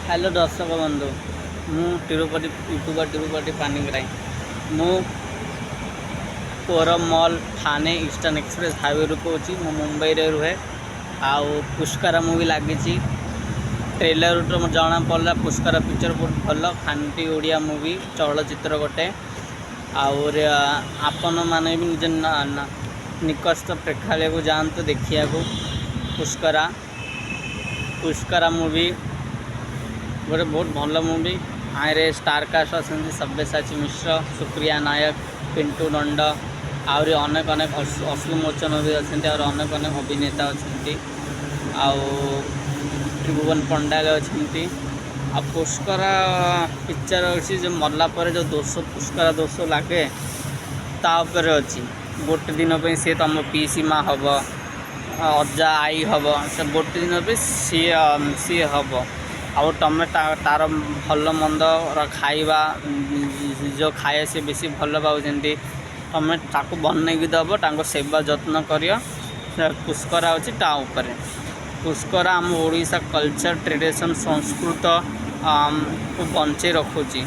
Hello दर्शक बंधु मु तिरुपति यूट्यूबर तिरुपति पानीग्राही मु कोरम मॉल थाने ईस्टर्न एक्सप्रेस हाईवे रू कौची मु मुंबई रे रुहे आउ पुष्कर मूवी लगी ट्रेलर तो जना पड़ा पुष्कर पिक्चर बहुत भल खांटी ओडिया मूवी चलचित्र गोटे आउर आपण मैंने भी निज निकटस्थ प्रेक्षालय को जातु देखा पुष्करा पुष्करा मूवी गोटे बहुत भल मूवी आए स्टार कास्ट अच्छा सब्यसाची मिश्र सुप्रिया नायक पिंटू नंद आहरी अनेक अनेक अश्लु मोचन भी अच्छा और अनेक अनेक अभिनेता अच्छा त्रिभुवन पंडा अच्छा आ पुष्करा पिक्चर अच्छी जो मरला पर जो दोष पुष्करा दोष लगे तापर अच्छी गोटे दिन पे सी तुम पीसी माँ हम अजा आई हम से गोटे दिन पे सी हम आउ तुम तार भल मंद खाइबा जो खाए से बेसी भल पाँच तुम ताको बनईकी दब ताको सेवा जत्न कर पुष्करा अच्छी ताऊपर पुष्करा आम ओडिशा कल्चर ट्रेडिशन संस्कृत को बंचे रखुची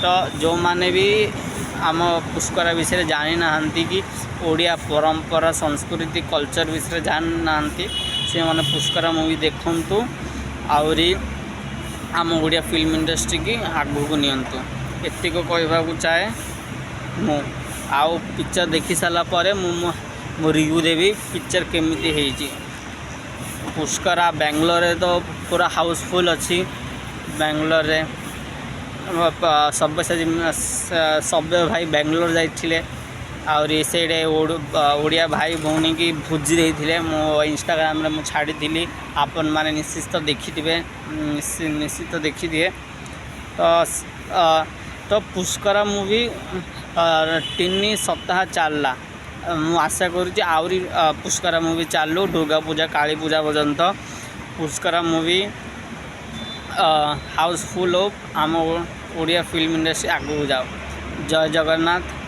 तो जो माने भी आम पुष्करा विषय जानी ना कि ओडिया परंपरा संस्कृति कल्चर विषय जानी ना से मैंने पुष्करा मूवी देखु आहरी आम ओडिया फिल्म इंडस्ट्री की आगू को नियंतु एतिक कहवाक चाहे मु आउ पिक्चर देखी सारा पर मु रिव्यू देवी पिक्चर केमिति हेची पुष्करा बेंगलोर तो पूरा हाउसफुल अच्छी बेंगलोर रे सभ्य भाई बेंगलोर जाइए और से ओडिया भाई भौणी की भोजी देते मो इंस्टाग्राम रे छाड़ी आपण मैंने निश्चित देखी निश्चित देखी दिए तो पुष्करा मूवी 3 सप्ताह चलला मु आशा करुँच आहरी पुष्करा मूवी चालू दुर्गा पूजा काली पूजा पर्यंत पुष्करा मूवी हाउसफुल ऑफ आम ओडिया फिल्म इंडस्ट्री आगू जाओ जय जगन्नाथ।